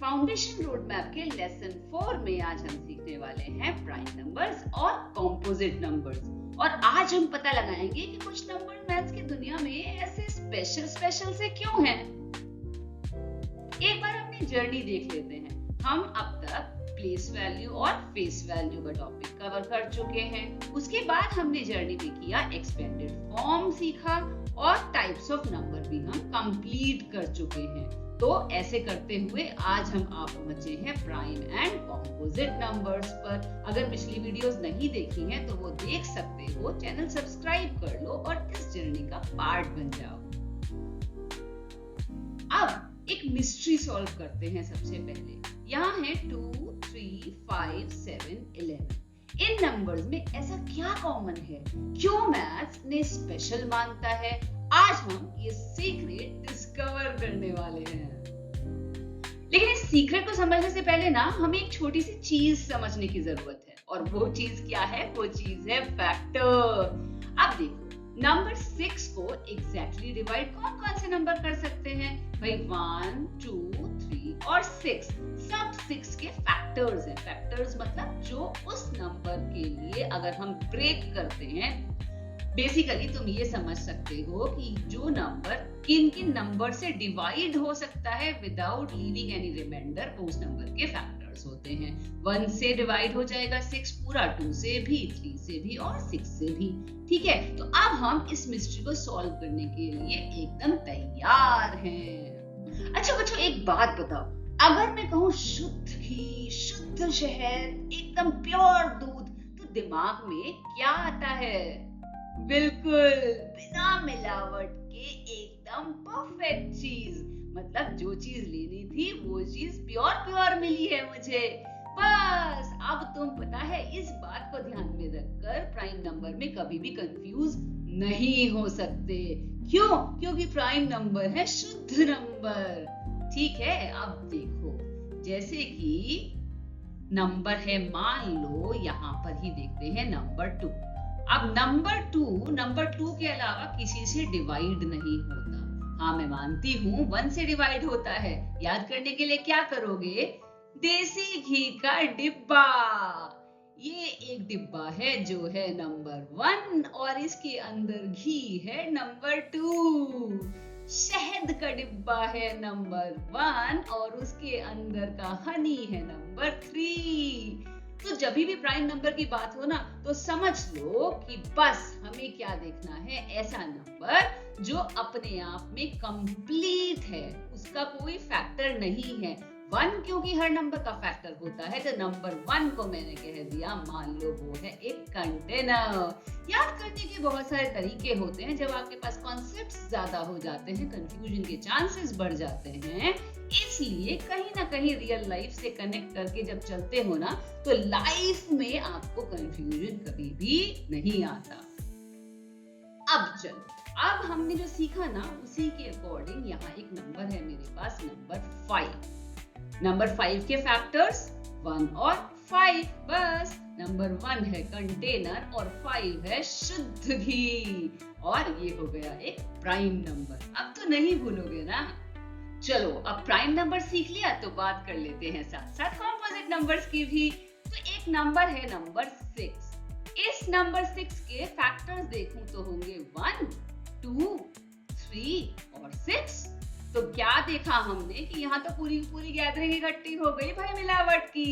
Foundation road map के lesson 4 में आज हम सीखने वाले हैं प्राइम नंबर्स और कॉम्पोजिट नंबर्स। और आज हम पता लगाएंगे कि कुछ नंबर मैथ्स की दुनिया में ऐसे स्पेशल से क्यों हैं। एक बार अपनी जर्नी देख लेते हैं। हम अब तक प्लेस वैल्यू और फेस वैल्यू का टॉपिक कवर कर चुके हैं। उसके बाद हमने जर्नी में किया एक्सपेंडेड फॉर्म सीखा और टाइप्स ऑफ नंबर भी हम कंप्लीट कर चुके हैं। तो ऐसे करते हुए आज हम आप पहुंचे हैं प्राइम एंड कॉम्पोजिट नंबर्स पर। अगर पिछली वीडियोस नहीं देखी हैं तो वो देख सकते हो। चैनल सब्सक्राइब कर लो और इस जर्नी का पार्ट बन जाओ। अब एक मिस्ट्री सॉल्व करते हैं। सबसे पहले यहाँ है 2, 3, 5, 7, 11। इन नंबर्स में ऐसा क्या कॉमन है? क्यों मैथ्स ने स्पेशल मानता है? आज हम ये सीक्रेट डिस्कवर करने वाले हैं। लेकिन इस सीक्रेट को समझने से पहले ना हमें एक छोटी सी चीज समझने की जरूरत है। और वो चीज क्या है? वो चीज है फैक्टर। अब देखो, नंबर 6 को एग्जैक्टली डिवाइड कौन कौन से नंबर कर सकते हैं? भाई 1, 2, 3 और 6 सब 6 के फैक्टर्स हैं। फैक्टर्स मतलब जो उस नंबर के लिए अगर हम ब्रेक करते हैं, बेसिकली तुम ये समझ सकते हो कि जो नंबर किन किन नंबर से डिवाइड हो सकता है विदाउट लीविंग एनी रिमाइंडर, उस नंबर के फैक्टर्स होते हैं। 1 से डिवाइड हो जाएगा 6 पूरा, 2 से भी, 3 से भी और 6 से भी। ठीक है, तो अब हम इस मिस्ट्री को सॉल्व करने के लिए एकदम तैयार हैं। अच्छा बच्चों, एक बात बताओ, अगर मैं कहूँ शुद्ध घी, शुद्ध शहद, एकदम प्योर दूध, तो दिमाग में क्या आता है? बिल्कुल, बिना मिलावट के एकदम परफेक्ट चीज। मतलब जो चीज लेनी थी वो चीज प्योर मिली है मुझे। बस अब तुम पता है, इस बात को ध्यान में रखकर प्राइम नंबर में कभी भी कंफ्यूज नहीं हो सकते। क्यों? क्योंकि प्राइम नंबर है शुद्ध नंबर। ठीक है, अब देखो, जैसे कि नंबर है, मान लो यहाँ पर ही देखते हैं नंबर 2। अब नंबर 2 के अलावा किसी से डिवाइड नहीं होता। हाँ मैं मानती हूँ 1 से डिवाइड होता है। याद करने के लिए क्या करोगे? देसी घी का डिब्बा। ये एक डिब्बा है जो है नंबर 1 और इसके अंदर घी है नंबर 2। शहद का डिब्बा है नंबर 1 और उसके अंदर का हनी है नंबर 3। तो जब भी प्राइम नंबर की बात हो ना, तो समझ लो कि बस हमें क्या देखना है, ऐसा नंबर जो अपने आप में कंप्लीट है, उसका कोई फैक्टर नहीं है। 1 क्योंकि हर नंबर का फैक्टर होता है, तो नंबर 1 को मैंने कह दिया, मान लो वो है एक कंटेनर। याद करने के बहुत सारे तरीके होते हैं। जब आपके पास कॉन्सेप्ट्स ज्यादा हो जाते हैं, कंफ्यूजन के चांसेस बढ़ जाते हैं, इसलिए कहीं ना कहीं रियल लाइफ से कनेक्ट करके जब चलते हो ना, तो लाइफ में आपको कंफ्यूजन कभी भी नहीं आता। अब चलो, अब हमने जो सीखा ना, उसी के अकॉर्डिंग यहाँ एक नंबर है मेरे पास, नंबर 5। नंबर 5 के फैक्टर्स 1 और 5। बस नंबर 1 है कंटेनर और 5 है शुद्ध घी, और ये हो गया एक प्राइम नंबर। अब तो नहीं भूलोगे ना? चलो, अब प्राइम नंबर सीख लिया तो बात कर लेते हैं साथ साथ कॉम्पोजिट नंबर्स की भी। तो एक नंबर है नंबर 6। इस नंबर 6 के फैक्टर्स देखूं तो होंगे 1, 2, 3 और 6। तो क्या देखा हमने कि यहाँ तो पूरी गैदरिंग इकट्ठी हो गई भाई मिलावट की।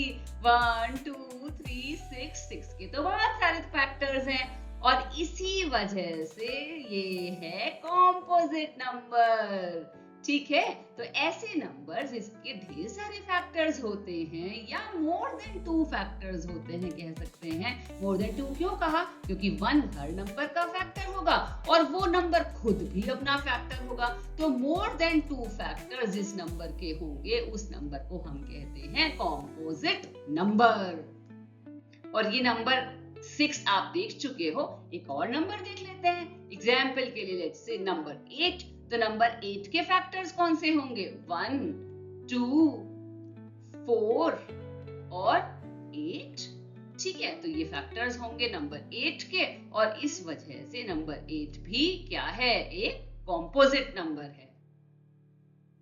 1, 2, 3, 6 के तो बहुत सारे फैक्टर्स हैं, और इसी वजह से ये है कॉम्पोजिट नंबर। ठीक है, तो ऐसे नंबर्स जिसके ढेर सारे फैक्टर्स होते हैं, या मोर देन 2 फैक्टर्स होते हैं, कह सकते हैं। मोर देन 2 क्यों कहा? क्योंकि 1 हर नंबर का फैक्टर होगा और वो नंबर खुद भी अपना फैक्टर होगा। तो मोर देन 2 फैक्टर्स जिस नंबर के होंगे, उस नंबर को हम कहते हैं कॉम्पोजिट नंबर। और ये नंबर 6 आप देख चुके हो। एक और नंबर देख लेते हैं। एग्जाम्पल के लिए लेट्स से नंबर 8। तो नंबर 8 के फैक्टर्स कौन से होंगे? 1, 2, 4 और 8। ठीक है, तो ये फैक्टर्स होंगे नंबर 8 के, और इस वजह से नंबर 8 भी क्या है? एक कॉम्पोजिट नंबर है।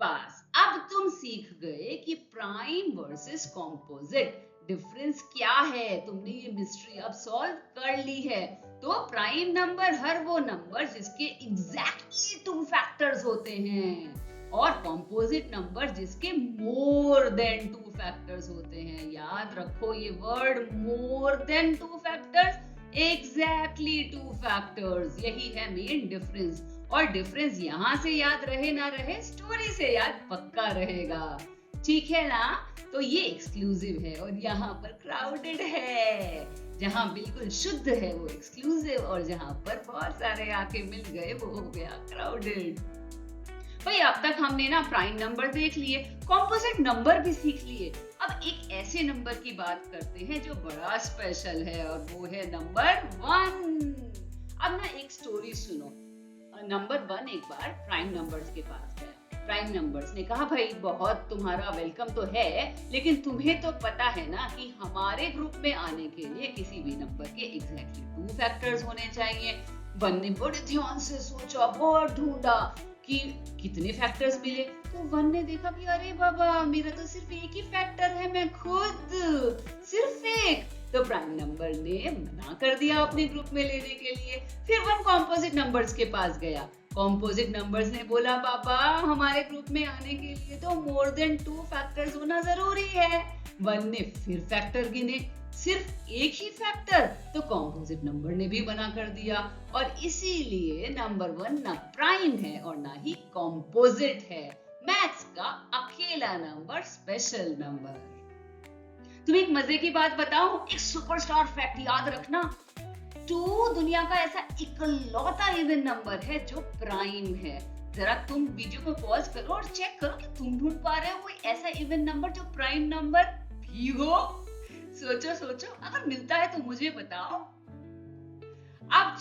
बस अब तुम सीख गए कि प्राइम वर्सेस कॉम्पोजिट डिफरेंस क्या है। तुमने ये मिस्ट्री अब सॉल्व कर ली है। तो प्राइम नंबर हर वो नंबर जिसके एग्जैक्टली 2 फैक्टर्स होते हैं, और कॉम्पोजिट नंबर जिसके मोर देन 2 फैक्टर्स होते हैं। याद रखो ये वर्ड, मोर देन 2 फैक्टर्स, एग्जैक्टली 2 फैक्टर्स, यही है मेन डिफरेंस। और डिफरेंस यहां से याद रहे ना रहे, स्टोरी से याद पक्का रहेगा। ठीक है ना? तो ये एक्सक्लूसिव है और यहाँ पर क्राउडेड है। जहां बिल्कुल शुद्ध है वो एक्सक्लूसिव, और जहां पर बहुत सारे आके मिल गए वो हो गया क्राउडेड। भाई अब तक हमने ना प्राइम नंबर देख लिए, कॉम्पोजिट नंबर भी सीख लिए। अब एक ऐसे नंबर की बात करते हैं जो बड़ा स्पेशल है, और वो है नंबर 1। अब ना एक स्टोरी सुनो। नंबर 1 एक बार प्राइम नंबर्स के पास गया। प्राइम नंबर्स ने कहा, भाई बहुत तुम्हारा वेलकम तो है, लेकिन तुम्हें तो पता है ना कि हमारे ग्रुप में आने के लिए किसी भी नंबर के एग्जैक्टली 2 फैक्टर्स होने चाहिए। 1 ने बड़े ध्यान से सोचा, बहुत ढूंढा कि कितने फैक्टर्स मिले। तो 1 ने देखा कि अरे बाबा, मेरा तो सिर्फ एक ही फैक्टर है, मैं खुद सिर्फ एक। तो प्राइम नंबर ने मना कर दिया अपने ग्रुप में लेने के लिए। फिर 1 कॉम्पोजिट नंबर्स के पास गया। कॉम्पोजिट नंबर्स ने बोला, बाबा हमारे ग्रुप में आने के लिए तो मोर देन 2 फैक्टर्स होना जरूरी है। 1 ने फिर फैक्टर गिने, सिर्फ एक ही फैक्टर। तो कॉम्पोजिट नंबर ने भी मना कर दिया, और इसीलिए नंबर 1 ना प्राइम है और ना ही कॉम्पोजिट है, मैथ्स का अकेला नंबर, स्पेशल नंबर। तुम्हें एक मजे की बात बताऊं, एक सुपरस्टार फैक्ट याद रखना। 2 दुनिया का ऐसा इकलौता इवन नंबर है जो प्राइम है। जरा तुम वीडियो को पॉज करो और चेक करो कि तुम ढूंढ पा रहे हो कोई ऐसा इवन नंबर जो प्राइम नंबर भी हो। सोचो सोचो, अगर मिलता है तो मुझे बताओ। अब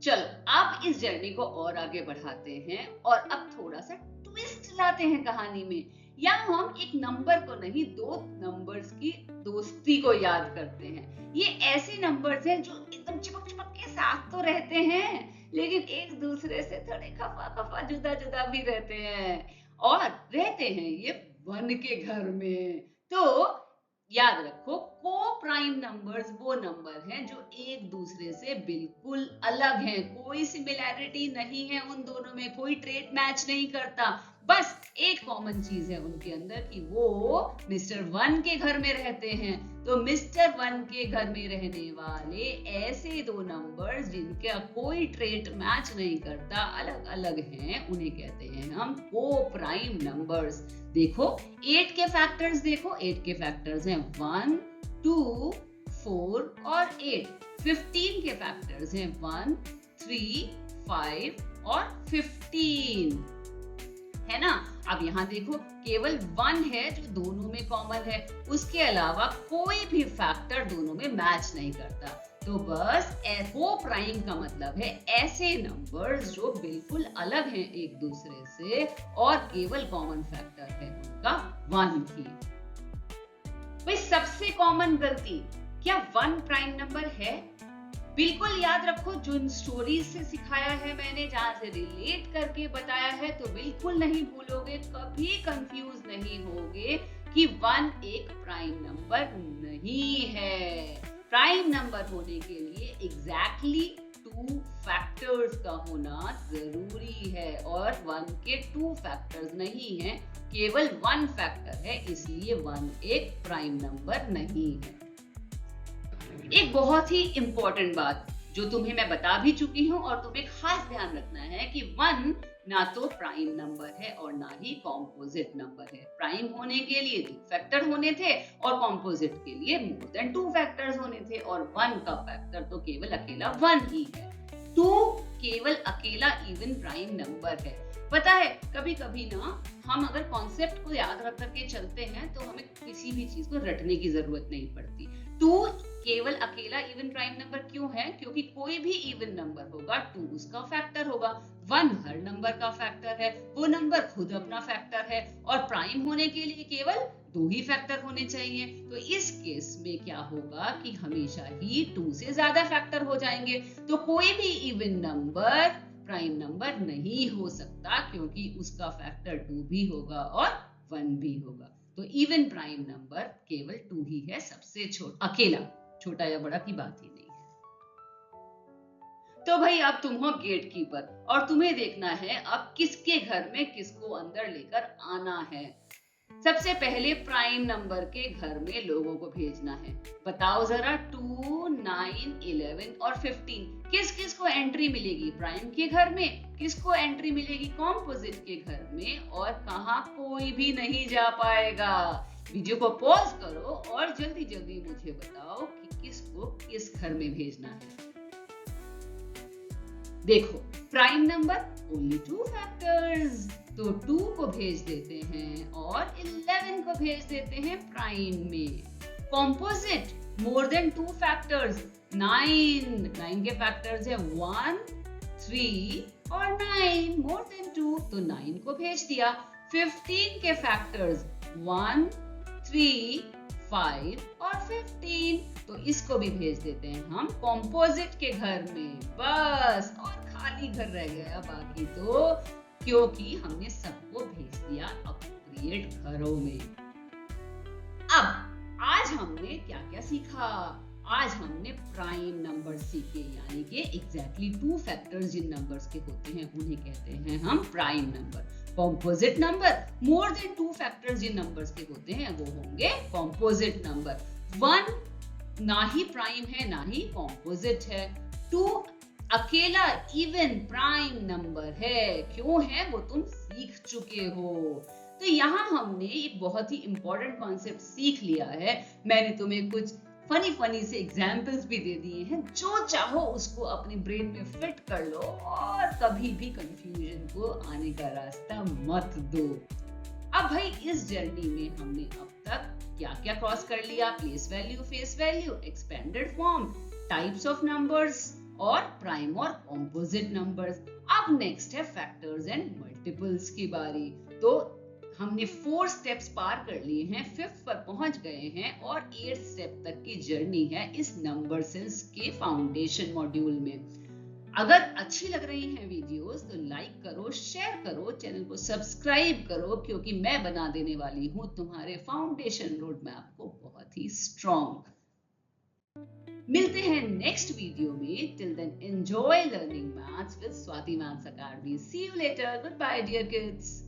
चलो अब इस जर्नी को और आगे बढ़ाते हैं, और अब थोड़ा सा ट्विस्ट लाते हैं कहानी में। यहाँ हम एक नंबर को नहीं, 2 नंबर्स की दोस्ती को याद करते हैं। ये ऐसे नंबर्स हैं जो एकदम चिपक चिपक के साथ तो रहते हैं, लेकिन एक दूसरे से थोड़े खफा खफा जुदा जुदा भी रहते हैं, और रहते हैं ये 1 के घर में। तो याद रखो, को प्राइम नंबर्स वो नंबर हैं जो एक दूसरे से बिल्कुल अलग हैं। कोई सिमिलैरिटी नहीं है उन दोनों में, कोई ट्रेट मैच नहीं करता। बस एक कॉमन चीज है उनके अंदर कि वो मिस्टर 1 के घर में रहते हैं। तो मिस्टर 1 के घर में रहने वाले ऐसे 2 नंबर्स जिनका कोई ट्रेट मैच नहीं करता, अलग अलग हैं, उन्हें कहते हैं हम को प्राइम नंबर्स। देखो 8 के फैक्टर्स, देखो 8 के फैक्टर्स हैं 1, 2, 4 और 8। 15 के फैक्टर्स हैं 1, 3, 5 और 15, है ना? अब यहाँ देखो केवल 1 है जो दोनों में कॉमन है, उसके अलावा कोई भी फैक्टर दोनों में मैच नहीं करता। तो बस को प्राइम का मतलब है ऐसे नंबर्स जो बिल्कुल अलग हैं एक दूसरे से, और केवल कॉमन फैक्टर है उनका 1 ही। भाई सबसे कॉमन गलती, क्या 1 प्राइम नंबर है? बिल्कुल याद रखो, जो इन स्टोरीज से सिखाया है मैंने, जहां से रिलेट करके बताया है, तो बिल्कुल नहीं भूलोगे, कभी कंफ्यूज नहीं होगे कि 1 एक प्राइम नंबर नहीं है। प्राइम नंबर होने के लिए एग्जैक्टली 2 फैक्टर्स का होना जरूरी है, और 1 के 2 फैक्टर्स नहीं है, केवल 1 फैक्टर है, इसलिए 1 एक प्राइम नंबर नहीं है। एक बहुत ही इंपॉर्टेंट बात जो तुम्हें मैं बता भी चुकी हूँ, और तुम्हें खास ध्यान रखना है कि 1 ना तो प्राइम नंबर है और ना ही कॉम्पोजिट नंबर है। प्राइम होने के लिए 2 फैक्टर होने थे, और कॉम्पोजिट के लिए मोर देन 2 फैक्टर्स होने थे, और 1 का फैक्टर तो केवल अकेला 1 ही है। 2 केवल अकेला इवन प्राइम नंबर है। पता है कभी कभी ना हम अगर कॉन्सेप्ट को याद रख करके चलते हैं तो हमें किसी भी चीज को रटने की जरूरत नहीं पड़ती। 2 केवल अकेला इवन प्राइम नंबर क्यों है? क्योंकि कोई भी इवन नंबर होगा 2 उसका फैक्टर होगा, 1 हर नंबर का फैक्टर है, वो नंबर खुद अपना फैक्टर है, और प्राइम होने के लिए केवल 2 ही फैक्टर होने चाहिए। तो इस केस में क्या होगा कि हमेशा ही 2 से ज्यादा फैक्टर हो जाएंगे, तो कोई भी इवन नंबर प्राइम नंबर नहीं हो सकता, क्योंकि उसका फैक्टर 2 भी होगा और 1 भी होगा। तो इवन प्राइम नंबर केवल 2 ही है, सबसे छोटा, अकेला, छोटा या बड़ा की बात ही नहीं है। तो भाई अब तुम हो गेट कीपर और तुम्हें देखना है अब किसके घर में किसको अंदर लेकर आना है। सबसे पहले प्राइम नंबर के घर में लोगों को भेजना है। बताओ जरा 2, 9, 11 और 15 किस किस को एंट्री मिलेगी प्राइम के घर में, किसको एंट्री मिलेगी कॉम्पोजिट के घर में, और कहां कोई भी नहीं जा पाएगा। वीडियो को पॉज करो और जल्दी जल्दी मुझे बताओ कि किसको किस घर में भेजना है। देखो प्राइम नंबर ओनली 2 फैक्टर्स, तो 2 को भेज देते हैं और 11 को भेज देते हैं प्राइम में। कॉम्पोजिट मोर देन 2 फैक्टर्स, 9 के फैक्टर्स है 1, 3 और 9, मोर देन 2, तो 9 को भेज दिया। 15 के फैक्टर्स 1, 3, 5 और 15, तो इसको भी भेज देते हैं हम कॉम्पोजिट के घर में। बस, और खाली घर रह गया बाकी तो, क्योंकि हमने सबको भेज दिया अप्रोप्रिएट घरों में। अब आज हमने क्या क्या सीखा? आज हमने प्राइम नंबर सीखे, यानी कि एग्जैक्टली 2 फैक्टर्स जिन नंबर्स के होते हैं उन्हें कहते हैं हम prime number. Composite number more than 2 factors जिन नंबर्स के होते हैं वो होंगे कॉम्पोजिट नंबर। 1 ना ही प्राइम है ना ही कॉम्पोजिट है। 2 अकेला इवन प्राइम नंबर है। क्यों है वो तुम सीख चुके हो। तो यहाँ हमने एक बहुत ही इंपॉर्टेंट कॉन्सेप्ट सीख लिया है। मैंने तुम्हें कुछ फनी से एग्जाम्पल्स भी दे दिए हैं, जो चाहो उसको अपने ब्रेन में फिट कर लो और कभी भी कंफ्यूजन को आने का रास्ता मत दो। अब भाई इस जर्नी में हमने अब तक क्या क्या क्रॉस कर लिया? Place value, face value, expanded form, types of numbers और प्राइम और कॉम्पोजिट नंबर्स। अब नेक्स्ट है फैक्टर्स एंड मल्टीपल्स की बारी। तो हमने 4 स्टेप्स पार कर लिए हैं, 5th पर पहुंच गए हैं और 8th स्टेप तक की जर्नी है इस नंबर सेंस के फाउंडेशन मॉड्यूल में। अगर अच्छी लग रही हैं वीडियोस तो लाइक करो, शेयर करो, चैनल को सब्सक्राइब करो, क्योंकि मैं बना देने वाली हूं तुम्हारे फाउंडेशन रोड मैप को बहुत ही स्ट्रॉन्ग। मिलते हैं नेक्स्ट वीडियो में। Till then enjoy learning maths with Swati Maths Academy. See you later. Good bye dear kids.